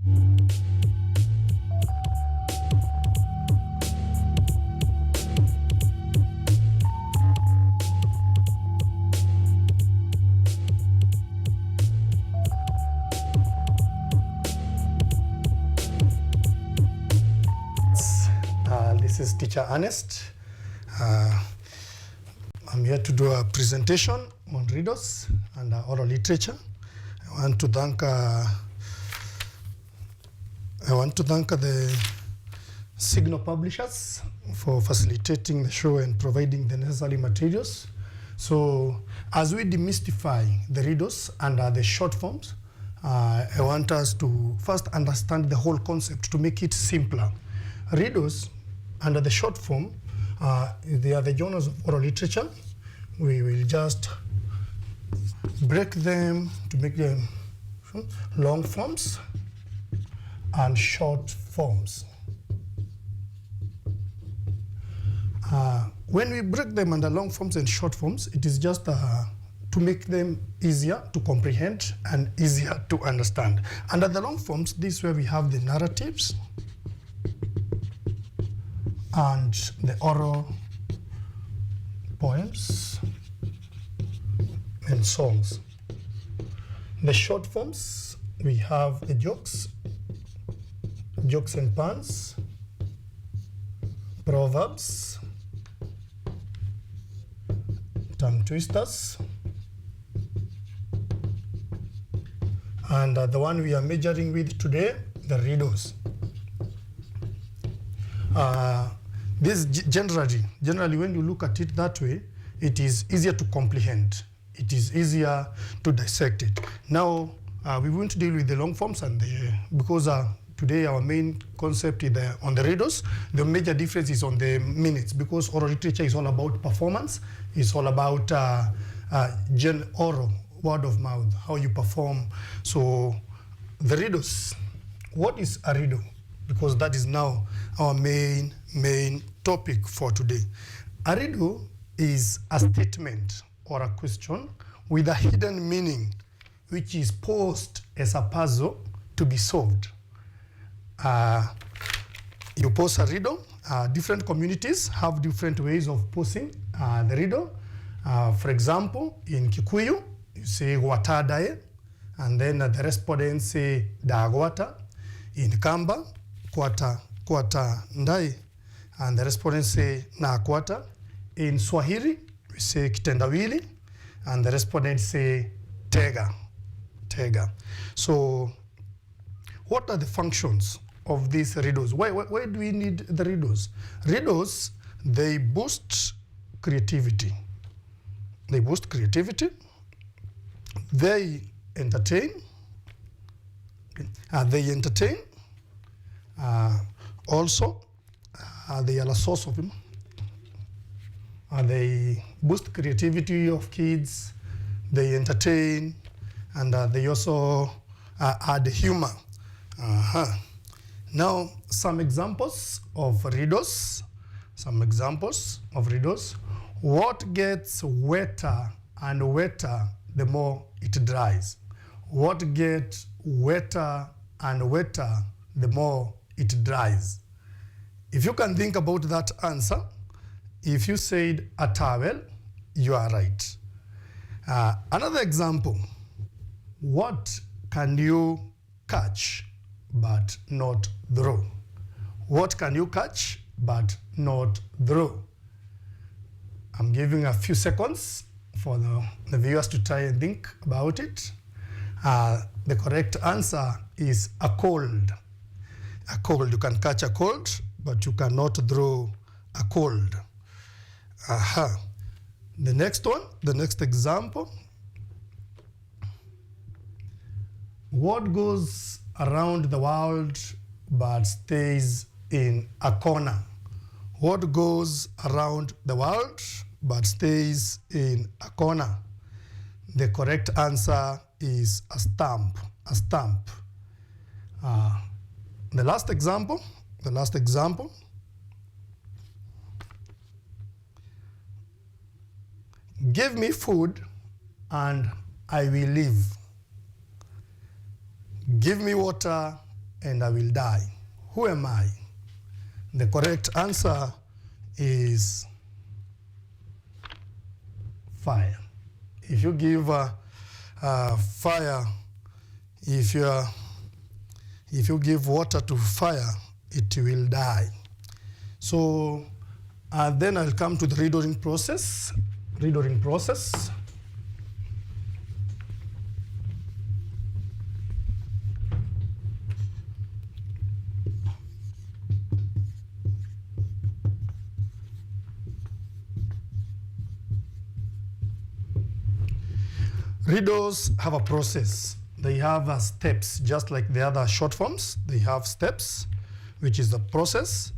This is Teacher Ernest. I'm here to do a presentation on riddles and oral literature. I want to thank the Signal publishers for facilitating the show and providing the necessary materials. So, as we demystify the riddles and the short forms, I want us to first understand the whole concept to make it simpler. Riddles under the short form, they are the genres of oral literature. We will just break them to make them long forms and short forms. When we break them under long forms and short forms, it is just to make them easier to comprehend and easier to understand. Under the long forms, this is where we have the narratives and the oral poems and songs. The short forms, we have the jokes and puns, proverbs, tongue twisters, and the one we are measuring with today, the riddles. This generally, when you look at it that way, it is easier to comprehend. It is easier to dissect it. Now, we won't deal with the long forms, and because today our main concept is on the riddles. The major difference is on the minutes, because oral literature is all about performance. It's all about oral, word of mouth, how you perform. So, the riddles. What is a riddle? Because that is now our main topic for today. A riddle is a statement or a question with a hidden meaning, which is posed as a puzzle to be solved. You pose a riddle. Different communities have different ways of posing the riddle. For example, in Kikuyu, you say "Watadae," and then the respondents say "Dagwata." In Kamba, "Kwata ndai," and the respondents say "Na kwata." In Swahili, we say "Kitendawili," and the respondents say "Tega." So, what are the functions of these riddles? Why do we need the riddles? Riddles, they boost creativity. They entertain. Also, they are a source of them. They boost creativity of kids. They entertain, and they also add humor. Now, some examples of riddles. What gets wetter and wetter the more it dries? What gets wetter and wetter the more it dries? If you can think about that answer, if you said a towel, you are right. Another example, what can you catch but not throw? What can you catch but not throw? I'm giving a few seconds for the viewers to try and think about it. The correct answer is a cold. A cold. You can catch a cold, but you cannot throw a cold. The next one, the next example. What goes around the world but stays in a corner? What goes around the world but stays in a corner? The correct answer is a stamp. The last example. Give me food and I will live. Give me water and I will die. Who am I? The correct answer is fire. If you give fire, if you give water to fire, it will die. So then I'll come to the riddling process. Riddling process. Riddles have a process. They have steps, just like the other short forms. They have steps, which is the process.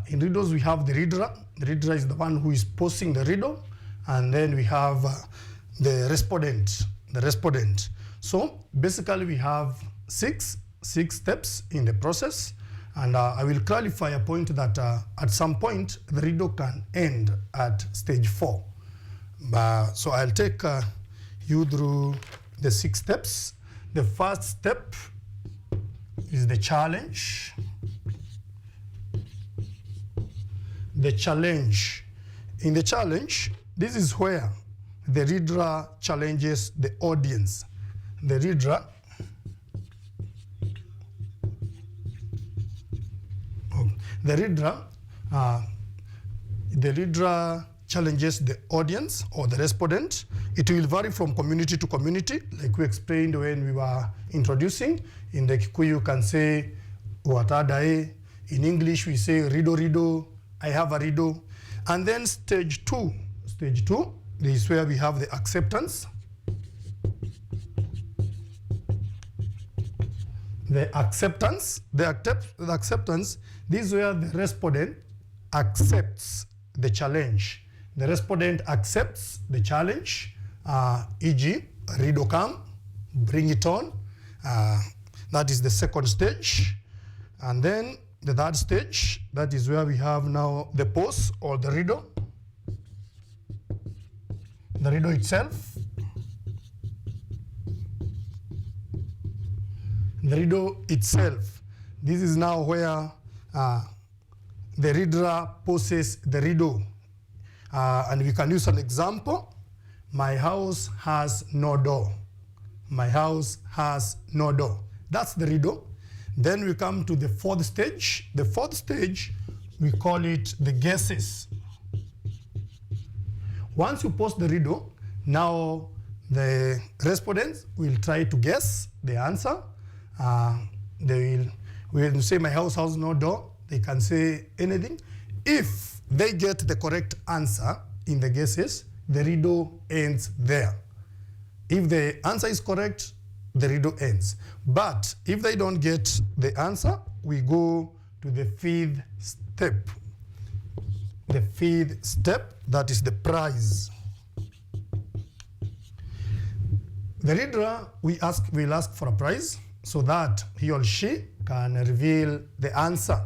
In riddles, we have the reader. The reader is the one who is posing the riddle. And then we have the respondent. The respondent. So basically, we have six steps in the process. And I will clarify a point that at some point, the riddle can end at stage 4. So I'll take you through the 6 steps. The first step is the challenge. The challenge. In the challenge, this is where the reader challenges the audience. The reader challenges the audience or the respondent. It will vary from community to community, like we explained when we were introducing. In the Kikuyu, you can say, "Watadae." In English, we say, "Riddle, riddle, I have a riddle." And then stage 2. Stage 2 is where we have the acceptance. The acceptance, this is where the respondent accepts the challenge. The respondent accepts the challenge, e.g., riddle come, bring it on. That is the second stage. And then the third stage, that is where we have now the pose or the riddle. The riddle itself. The riddle itself. This is now where the reader poses the riddle. And we can use an example. My house has no door. My house has no door. That's the riddle. Then we come to the fourth stage. The fourth stage, we call it the guesses. Once you post the riddle, now the respondents will try to guess the answer. When you say my house has no door, they can say anything. If they get the correct answer in the guesses, the riddle ends there. If the answer is correct, the riddle ends. But if they don't get the answer, we go to the fifth step. The fifth step, that is the prize. The reader will ask for a prize so that he or she can reveal the answer.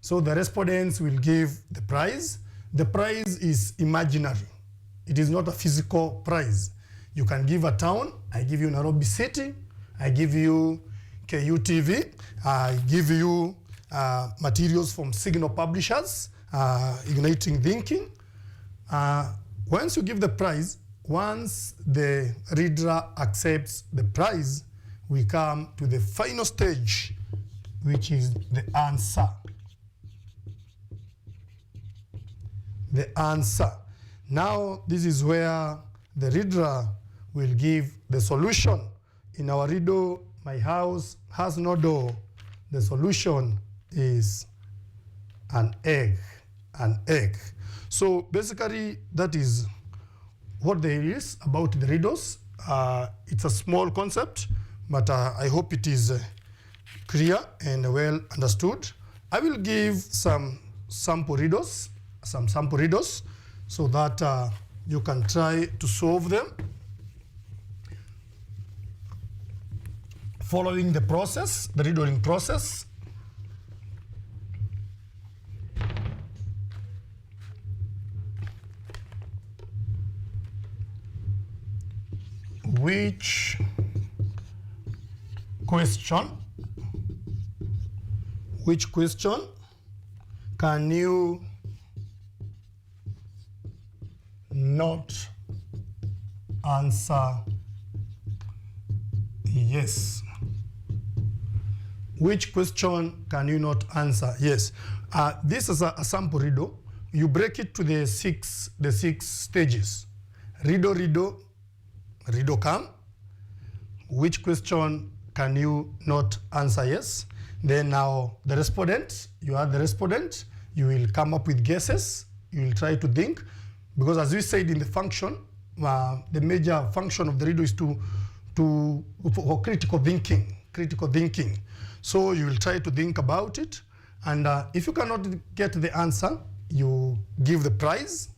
So the respondents will give the prize. The prize is imaginary. It is not a physical prize. You can give a town. I give you Nairobi City. I give you KUTV. I give you materials from Signal Publishers, Igniting Thinking. Once you give the prize, once the reader accepts the prize, we come to the final stage, which is the answer. The answer. Now, this is where the reader will give the solution. In our riddle, my house has no door. The solution is an egg. An egg. So basically, that is what there is about the riddles. It's a small concept, but I hope it is clear and well understood. I will give some sample riddles, so that you can try to solve them following the process, the riddling process. Which question Which question can you not answer yes? Which question can you not answer yes? This is a sample riddle. You break it to the six stages. Riddle, riddle, riddle come. Which question can you not answer yes? Then now the respondent, you are the respondent, you will come up with guesses, you will try to think, because as we said in the function, the major function of the riddle is for critical thinking. So you will try to think about it, and if you cannot get the answer, you give the prize.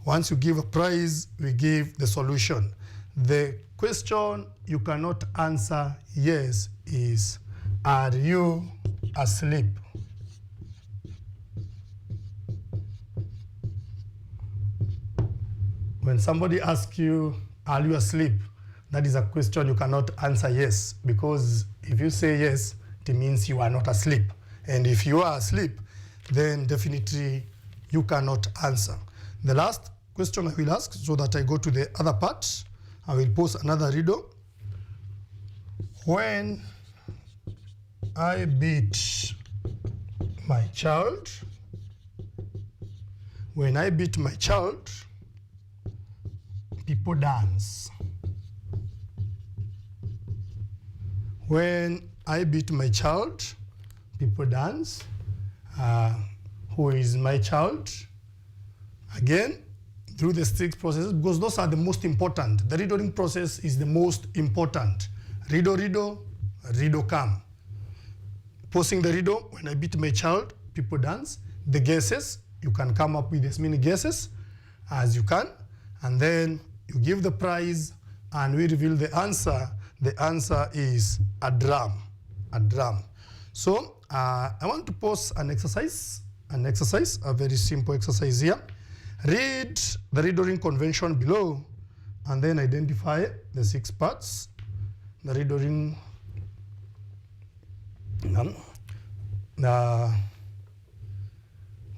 Once you give a prize, we give the solution. The question you cannot answer yes is, are you asleep? When somebody asks you, are you asleep? That is a question you cannot answer yes, because if you say yes, it means you are not asleep. And if you are asleep, then definitely you cannot answer. The last question I will ask, so that I go to the other part, I will pose another riddle. When I beat my child, people dance. When I beat my child, people dance. Who is my child? Again, through the 6 processes, because those are the most important. The riddling process is the most important. Riddle, riddle, riddle come. Posing the riddle, when I beat my child, people dance. The guesses, you can come up with as many guesses as you can, and then you give the prize, and we reveal the answer. The answer is a drum, a drum. So I want to pose an exercise, a very simple exercise here. Read the riddling convention below, and then identify the 6 parts. The riddling,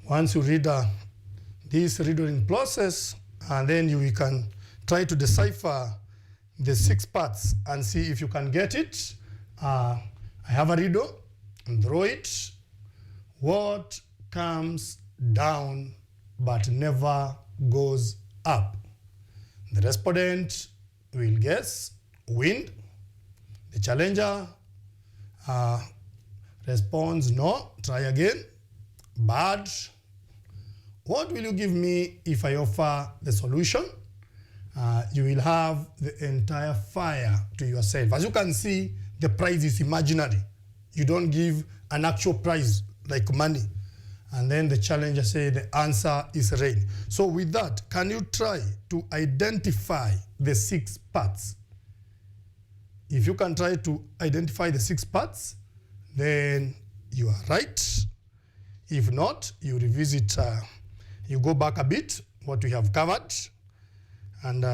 once you read this riddling process, and then you can try to decipher the 6 parts and see if you can get it. I have a riddle, and draw it. What comes down but never goes up? The respondent will guess wind. The challenger responds no, try again. Bird. What will you give me if I offer the solution? You will have the entire fire to yourself. As you can see, the prize is imaginary. You don't give an actual prize like money. And then the challenger says the answer is rain. So with that, can you try to identify the 6 parts? If you can try to identify the 6 parts, then you are right. If not, you revisit, you go back a bit, what we have covered, and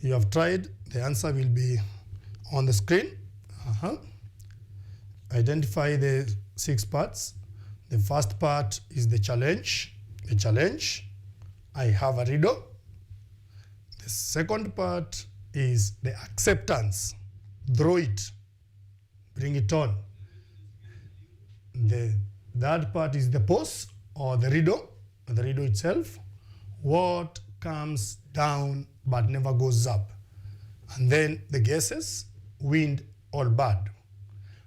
you have tried. The answer will be on the screen. Identify the 6 parts. The first part is the challenge. The challenge, I have a riddle. The second part is the acceptance. Draw it, bring it on. The third part is the pose, or the riddle itself. What comes down but never goes up? And then the guesses, wind or bird.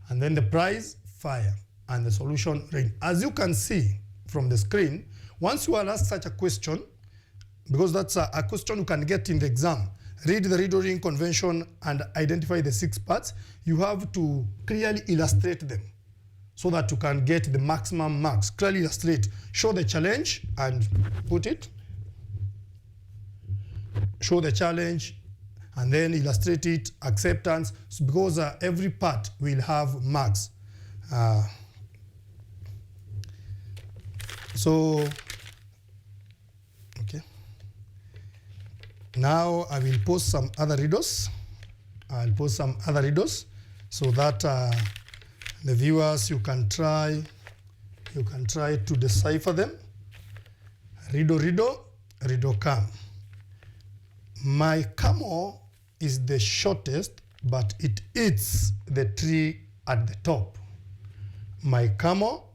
And then the prize, fire. And the solution, rain. As you can see from the screen, once you are asked such a question, because that's a question you can get in the exam, read the riddling convention and identify the 6 parts, you have to clearly illustrate them so that you can get the maximum marks. Clearly illustrate. Show the challenge and put it. Show the challenge and then illustrate it, acceptance, because every part will have marks. Okay. Now I will post some other riddles. I'll post some other riddles so that the viewers, you can try to decipher them. Riddle, riddle, riddle come. My camel is the shortest, but it eats the tree at the top. My camel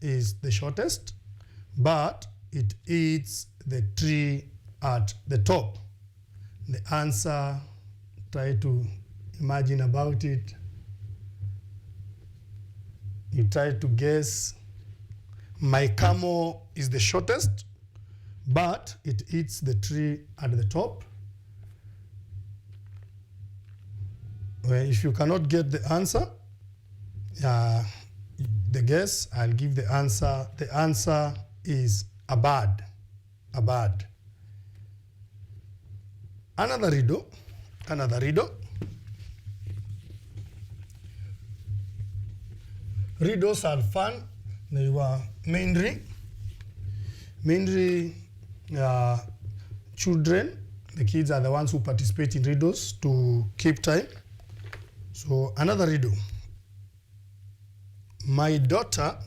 is the shortest, but it eats the tree at the top. The answer, try to imagine about it. You try to guess. My camel is the shortest, but it eats the tree at the top. Well, if you cannot get the answer, the guess, I'll give the answer. The answer is a bird. A bird. Another riddle. Another riddle. Riddles are fun. They were mainly children. The kids are the ones who participate in riddles to keep time. So another riddle. My daughter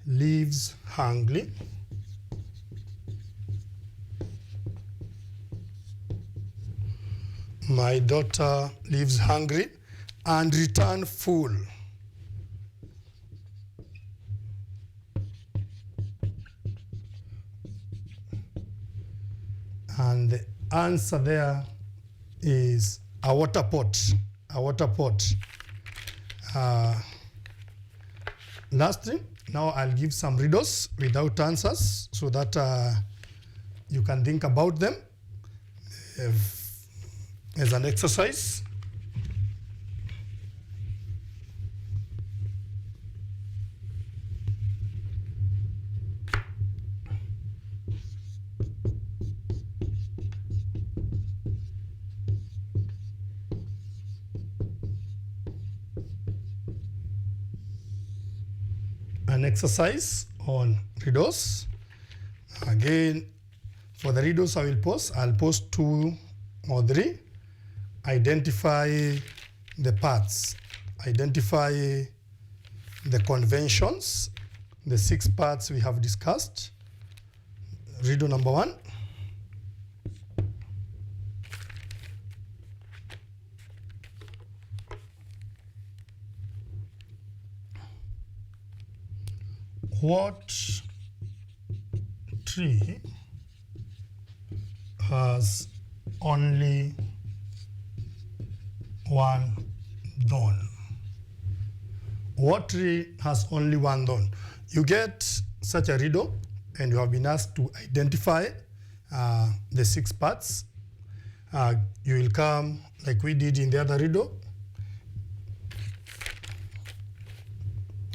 lives hungry. My daughter lives hungry and return full. And the answer there is a water pot. A water pot. Lastly, now I'll give some riddles without answers so that you can think about them as an exercise. An exercise on riddles. Again, for the riddles I'll post 2 or 3. Identify the parts. Identify the conventions, the 6 parts we have discussed. Riddle number 1. What tree has only one thorn? What tree has only one thorn? You get such a riddle and you have been asked to identify the 6 parts. You will come like we did in the other riddle.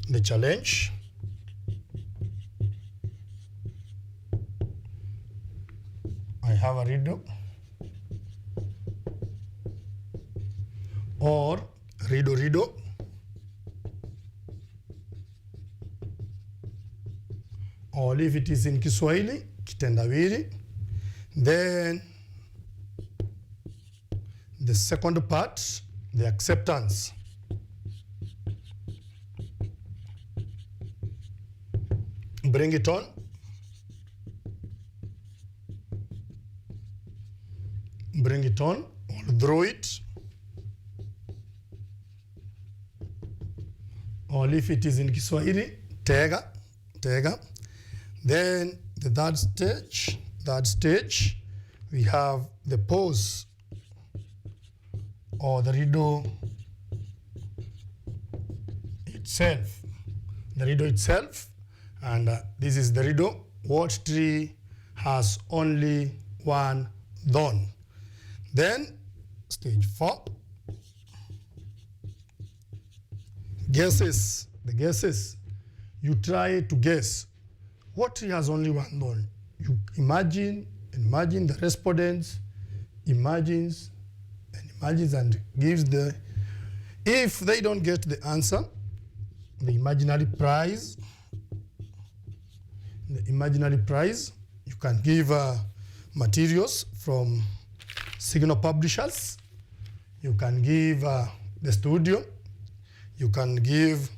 The challenge. I have a riddle. Or riddle. Or if it is in Kiswahili, kitendawili. Then the second part, the acceptance. Bring it on. Bring it on, or throw it. Or if it is in Kiswahili, tega. Then the third stage, we have the pause, or the riddle itself. The riddle itself, and this is the riddle. What tree has only one thorn? Then, stage 4, guesses. The guesses. You try to guess what tree has only one thorn. You imagine the respondents, imagines and gives the. If they don't get the answer, the imaginary prize the imaginary prize. You can give materials from Signal Publishers. You can give the studio. You can give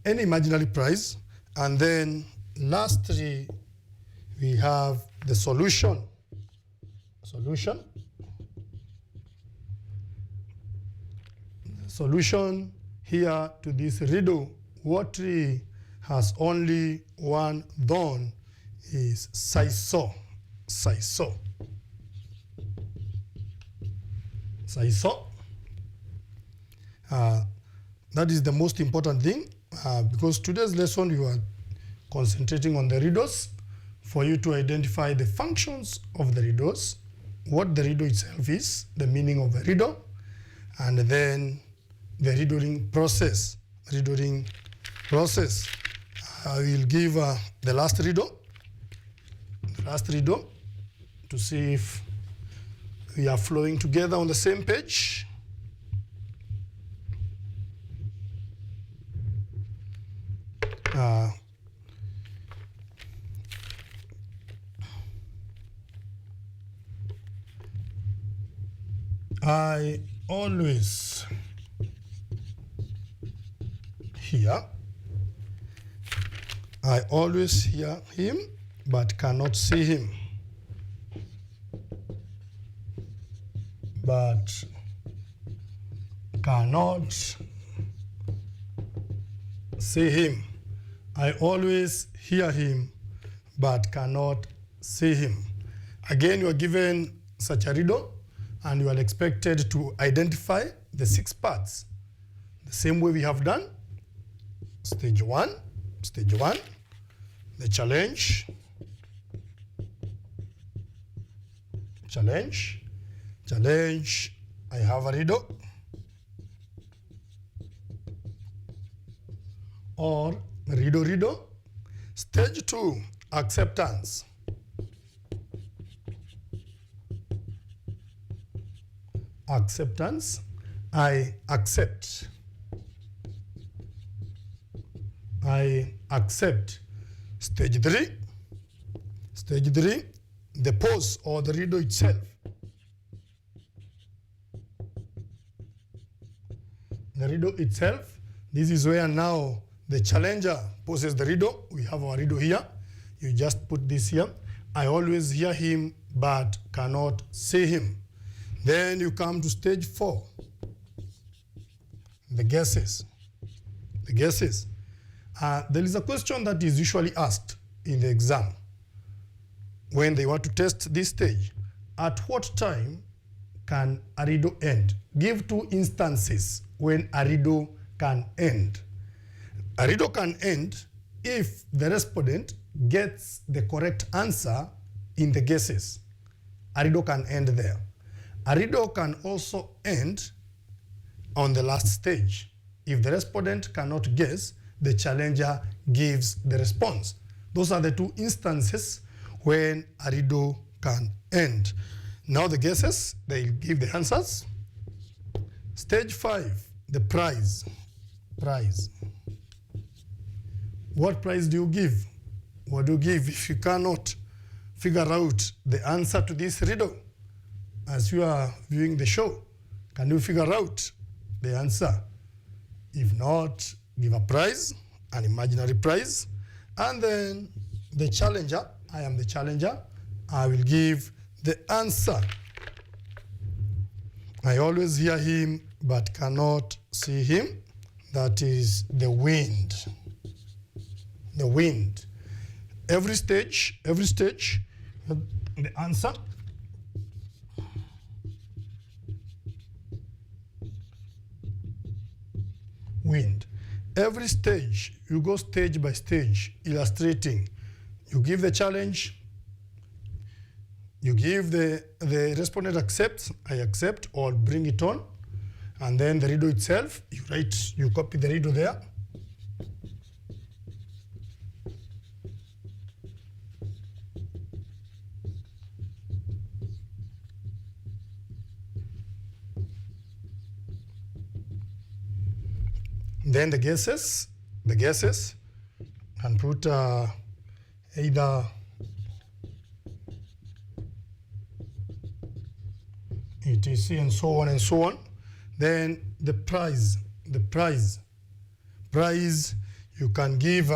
any imaginary prize. And then lastly, we have the solution. Solution. Solution here to this riddle, what tree has only one thorn, is sisal. Sisal. Sisal. That is the most important thing because today's lesson you are concentrating on the riddles for you to identify the functions of the riddles, what the riddle itself is, the meaning of the riddle, and then the riddling process. Riddling process. I will give the last riddle. The last riddle to see if we are flowing together on the same page. I always hear him, but cannot see him. But cannot see him. I always hear him, but cannot see him. Again, you are given such a riddle, and you are expected to identify the 6 parts. The same way we have done. Stage one, the challenge, I have a riddle, or riddle. Stage 2, acceptance. Acceptance, I accept. I accept. Stage 3, the pose or the riddle itself. The riddle itself, this is where now the challenger poses the riddle. We have our riddle here. You just put this here. I always hear him, but cannot see him. Then you come to stage 4, the guesses. The guesses. There is a question that is usually asked in the exam when they want to test this stage. At what time can a riddle end? Give 2 instances when a riddle can end. A riddle can end if the respondent gets the correct answer in the guesses. A riddle can end there. A riddle can also end on the last stage. If the respondent cannot guess, the challenger gives the response. Those are the 2 instances when a riddle can end. Now the guesses, they give the answers. Stage 5, the prize. Prize. What prize do you give? What do you give if you cannot figure out the answer to this riddle? As you are viewing the show, can you figure out the answer? If not, give a prize, an imaginary prize, and then the challenger, I am the challenger, I will give the answer. I always hear him, but cannot see him. That is the wind. The wind. Every stage, the answer. Wind. Every stage, you go stage by stage, illustrating. You give the challenge, you give the respondent accepts, I accept, or bring it on. And then the riddle itself, you write, you copy the riddle there. Then the guesses, and put either etc and so on and so on. Then the prize, you can give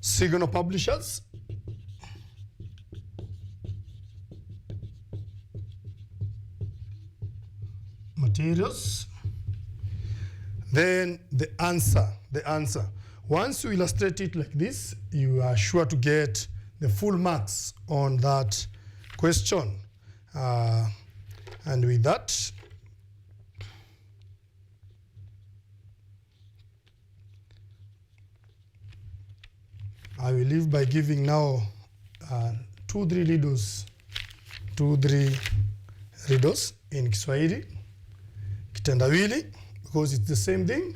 signal publishers, materials. Then the answer. Once you illustrate it like this, you are sure to get the full marks on that question. And with that, I will leave by giving now 2-3 riddles in Kiswahili, kitendawili, because it's the same thing.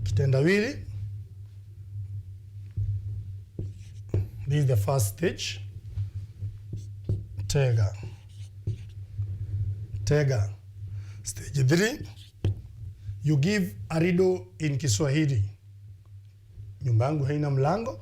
Kitendawili. This is the first stage. Tega. Stage 3, you give a riddle in Kiswahili. Nyumba yangu haina mlango.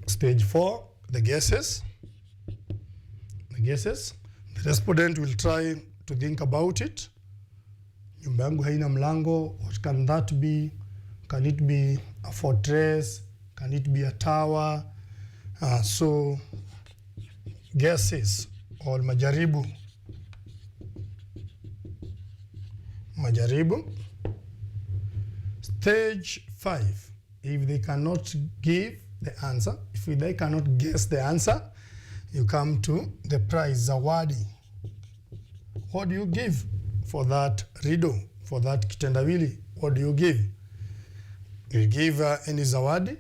Stage 4, the guesses. The respondent will try to think about it. Nyumba yangu haina mlango. What can that be? Can it be a fortress? Can it be a tower? So guesses or majaribu. Stage 5, if they cannot give the answer, if they cannot guess the answer, you come to the prize, zawadi. What do you give for that riddle, for that kitendawili? What do you give? You give any zawadi,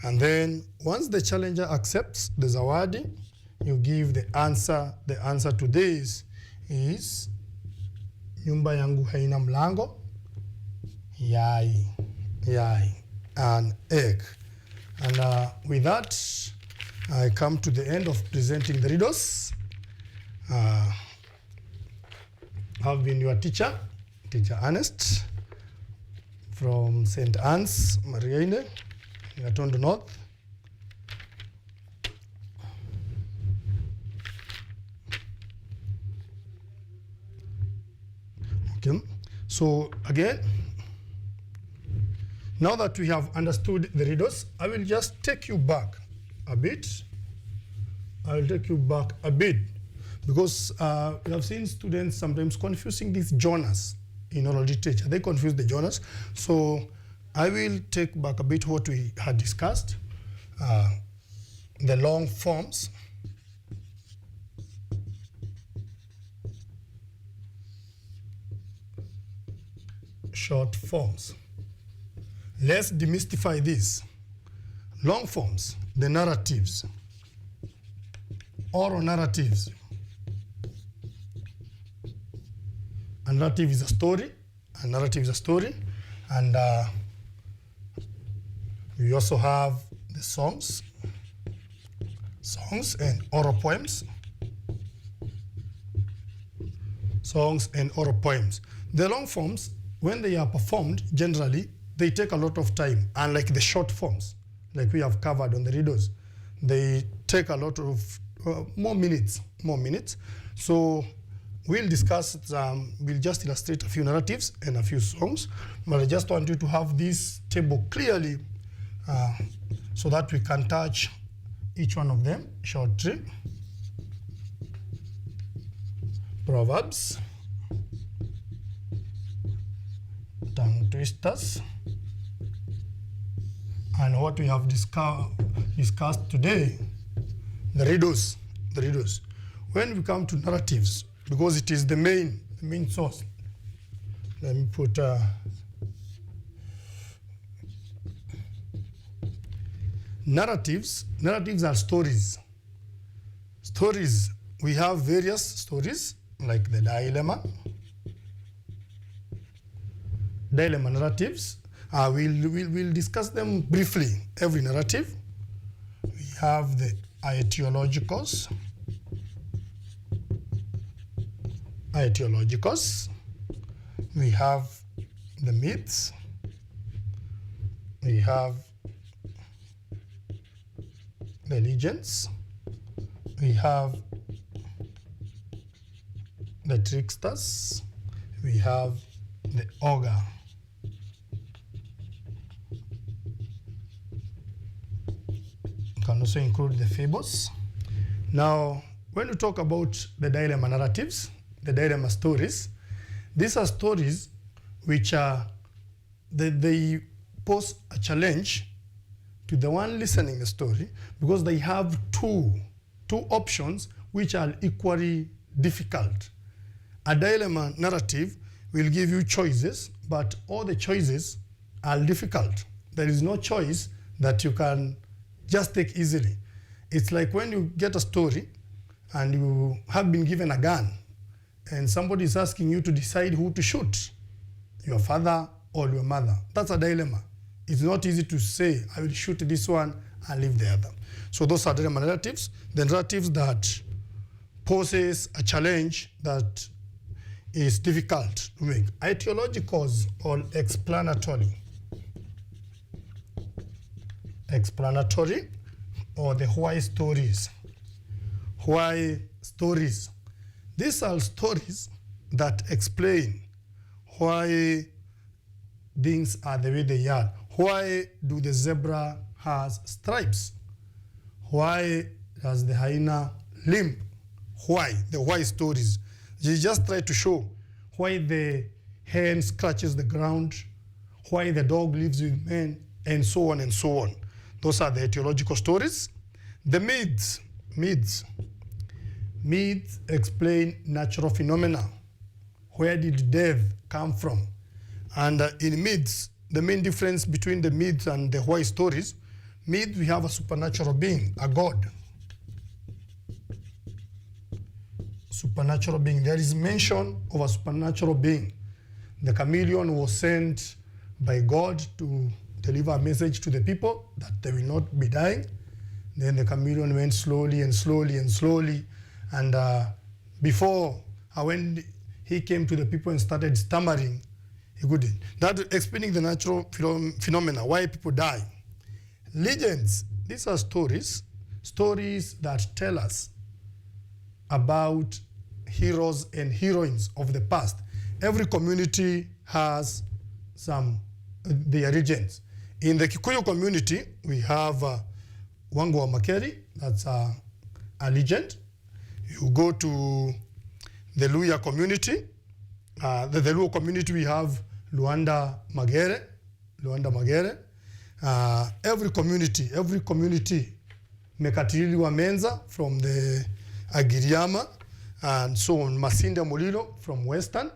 and then once the challenger accepts the zawadi, you give the answer. The answer to this is nyumba yangu haina mlango, yai, an egg. And with that, I come to the end of presenting the riddles. I've been your teacher Ernest, from St. Anne's, Mariaine, Ngatondo North. Okay, so again, now that we have understood the riddles, I will just take you back a bit. Because we have seen students sometimes confusing these genres in oral literature. They confuse the genres. So I will take back a bit what we had discussed. The long forms, short forms. Let's demystify this. Long forms, the narratives, oral narratives. A narrative is a story. And we also have the songs and oral poems. The long forms, when they are performed, generally, they take a lot of time, unlike the short forms, like we have covered on the riddles. They take a lot of more minutes. So we'll discuss, we'll just illustrate a few narratives and a few songs, but I just want you to have this table clearly so that we can touch each one of them shortly. Proverbs, tongue twisters, and what we have discussed today, the riddles. When we come to narratives, because it is the main source, let me put narratives. Narratives are stories. Stories, we have various stories like the dilemma narratives. We'll discuss them briefly. Every narrative. We have the aetiologicals. We have the myths. We have the legends. We have the tricksters. We have the ogre. You can also include the fables. Now, when we talk about the dilemma narratives, the dilemma stories, these are stories which are, they pose a challenge to the one listening the story because they have two options which are equally difficult. A dilemma narrative will give you choices, but all the choices are difficult. There is no choice that you can just take easily. It's like when you get a story and you have been given a gun and somebody is asking you to decide who to shoot, your father or your mother. That's a dilemma. It's not easy to say, I will shoot this one and leave the other. So those are dilemma narratives. The narratives that poses a challenge that is difficult to make. Aetiologicals or explanatory. Explanatory or the why stories. Why stories. These are stories that explain why things are the way they are. Why do the zebra has stripes? Why does the hyena limp? Why? The why stories. They just try to show why the hen scratches the ground, why the dog lives with men, and so on and so on. Those are the etiological stories. The myths. Myths explain natural phenomena. Where did death come from? And in myths, the main difference between the myths and the why stories, myth, we have a supernatural being, a god. Supernatural being. There is mention of a supernatural being. The chameleon was sent by God to deliver a message to the people that they will not be dying. Then the chameleon went slowly and slowly and slowly. And when he came to the people and started stammering, he couldn't. That explaining the natural phenomena, why people die. Legends, these are stories that tell us about heroes and heroines of the past. Every community has their legends. In the Kikuyu community, we have Wangu wa Makeri, that's a legend. You go to the Luya community, the Luo community, we have Luanda Magere. Every community, Mekatili wa Menza from the Agiriama, and so on, Masinda Mulilo from Western.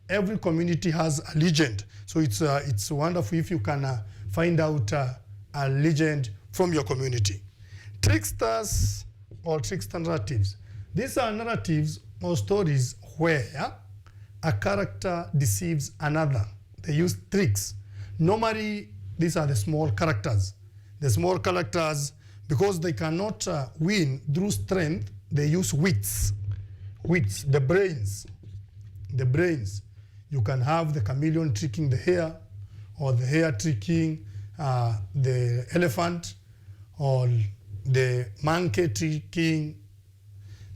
Every community has a legend. So it's wonderful if you can find out a legend from your community. Tricksters or trickster narratives. These are narratives or stories where a character deceives another. They use tricks. Normally, these are the small characters. The small characters, because they cannot win through strength, they use wits. Wits, the brains. You can have the chameleon tricking the hare, or the hare tricking the elephant, or the monkey tricking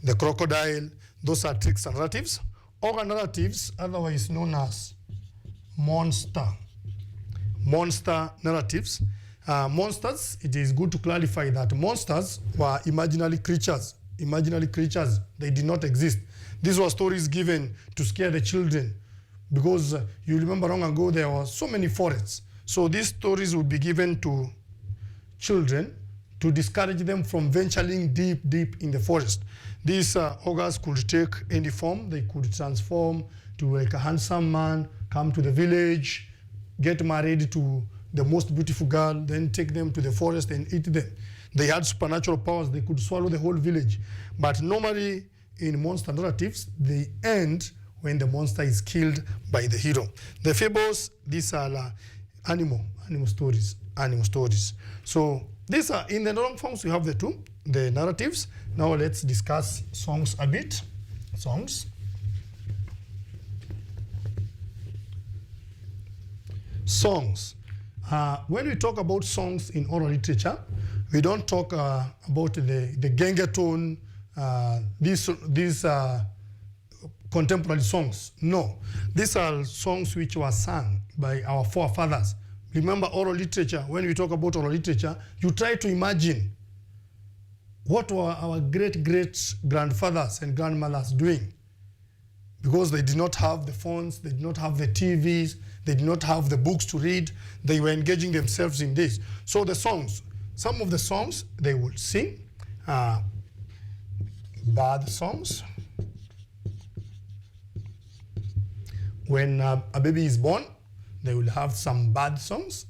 the crocodile. Those are tricks and narratives. Ogre narratives, otherwise known as monster narratives. Monsters, it is good to clarify that monsters were imaginary creatures. They did not exist. These were stories given to scare the children because you remember long ago there were so many forests. So these stories would be given to children to discourage them from venturing deep in the forest. These ogres could take any form. They could transform to like a handsome man, come to the village, get married to the most beautiful girl, then take them to the forest and eat them. They had supernatural powers. They could swallow the whole village. But normally in monster narratives, they end when the monster is killed by the hero. The fables, these are animal stories. So these are, in the long forms, we have the narratives. Now let's discuss songs a bit. Songs. Songs. When we talk about songs in oral literature, we don't talk about the gengetone, these contemporary songs. No, these are songs which were sung by our forefathers. Remember oral literature, when we talk about oral literature, you try to imagine what were our great-great-grandfathers and grandmothers doing, because they did not have the phones, they did not have the TVs, they did not have the books to read. They were engaging themselves in this. So the songs, some of the songs they would sing, bad songs. When a baby is born, they will have some bad songs.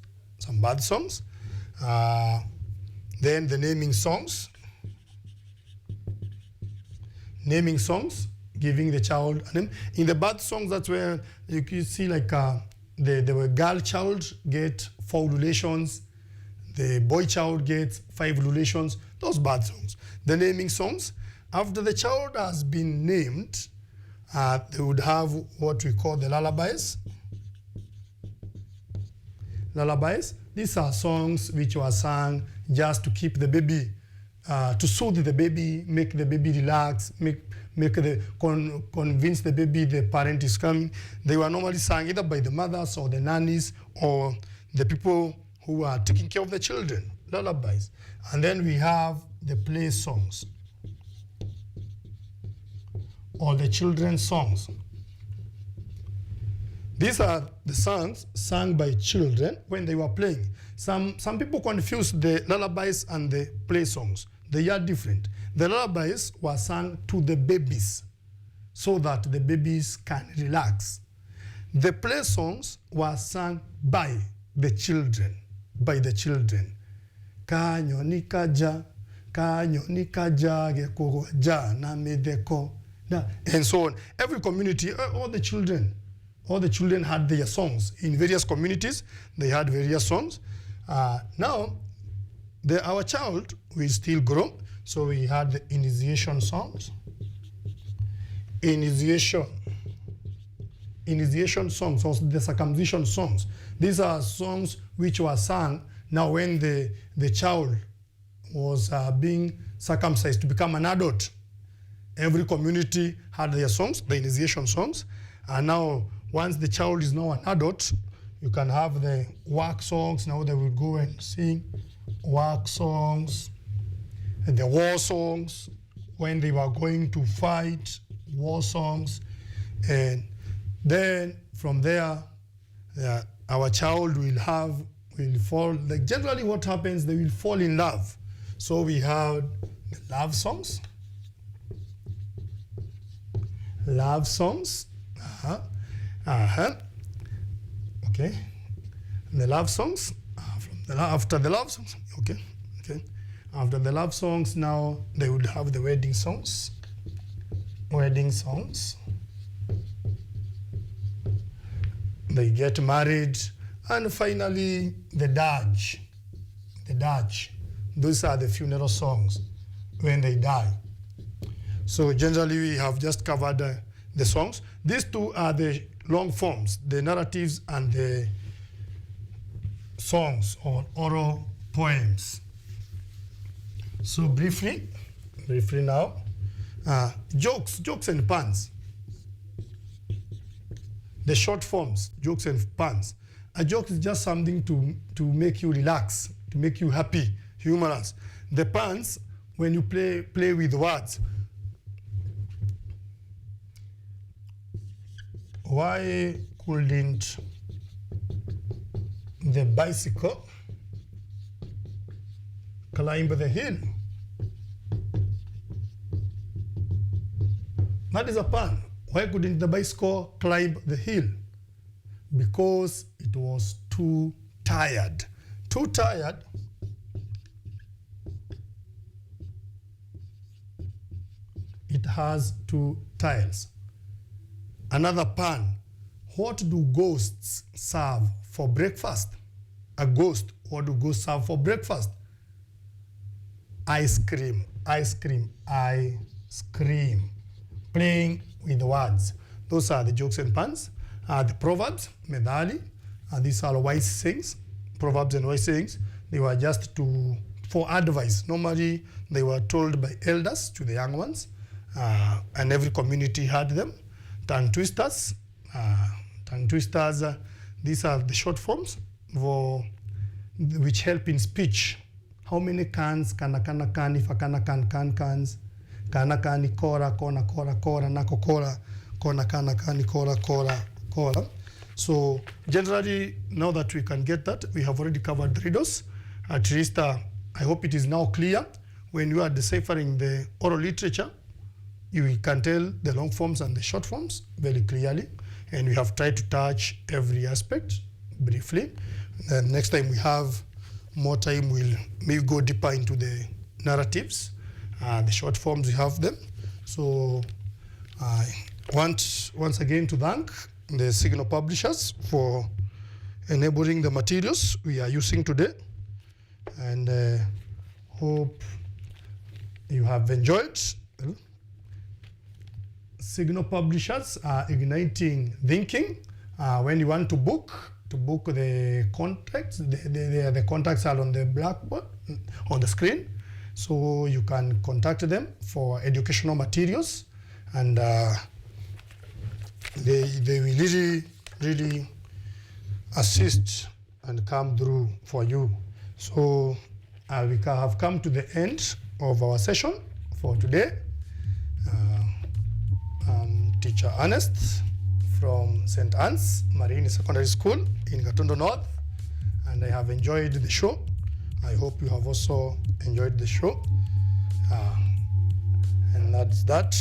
Then the naming songs, giving the child a name. In the bad songs, that's where you can see like the girl child get 4 ululations, the boy child gets 5 ululations, those bad songs. The naming songs, after the child has been named, they would have what we call the lullabies. Lullabies, these are songs which were sung just to keep the baby, to soothe the baby, make the baby relax, convince the baby the parent is coming. They were normally sung either by the mothers or the nannies or the people who are taking care of the children, lullabies. And then we have the play songs, or the children's songs. These are the songs sung by children when they were playing. Some people confuse the lullabies and the play songs. They are different. The lullabies were sung to the babies so that the babies can relax. The play songs were sung by the children, Kanyoni kaja geko ja na medeko. And so on. Every community, all the children had their songs. In various communities, they had various songs. Now, our child will still grow, so we had the initiation songs. Initiation songs, or the circumcision songs. These are songs which were sung now when the child was being circumcised to become an adult. Every community had their songs, the initiation songs. And now, once the child is now an adult, you can have the work songs. Now they will go and sing work songs, and the war songs, when they were going to fight, war songs. And then from there, our child will fall. Like generally what happens, they will fall in love. So we have the love songs. Okay. And the love songs, after the love songs, okay. After the love songs, now they would have the wedding songs. They get married, and finally the dirge. Those are the funeral songs when they die. So generally we have just covered the songs. These two are the long forms, the narratives and the songs or oral poems. So briefly now, jokes and puns. The short forms, jokes and puns. A joke is just something to make you relax, to make you happy, humorous. The puns, when you play with words. Why couldn't the bicycle climb the hill? That is a pun. Why couldn't the bicycle climb the hill? because it was too tired. Too tired. It has two tiles. Another pun. What do ghosts serve for breakfast? A ghost, what do ghosts serve for breakfast? Ice cream, ice cream, ice cream. Playing with words. Those are the jokes and puns. The proverbs, medali. These are wise sayings. Proverbs and wise sayings. They were just for advice. Normally, they were told by elders to the young ones. And every community had them. Tongue twisters. These are the short forms which help in speech. How many cans? Kana can, if a cans. Kana kani kora, kona kora, kora, nako kora, kona kana kani kora, kora. So generally, now that we can get that, we have already covered the riddles. At least, I hope it is now clear. When you are deciphering the oral literature, you can tell the long forms and the short forms very clearly. And we have tried to touch every aspect briefly. And next time we have more time, we'll maybe go deeper into the narratives. The short forms, we have them. So I want once again to thank the Signal publishers for enabling the materials we are using today. And hope you have enjoyed. Signal publishers are igniting thinking. When you want to book the contacts, the contacts are on the blackboard, on the screen. So you can contact them for educational materials, and they will really assist and come through for you. So we have come to the end of our session for today. Teacher Ernest from St. Anne's Marine Secondary School in Gatondo North, and I have enjoyed the show. I hope you have also enjoyed the show. And that's that.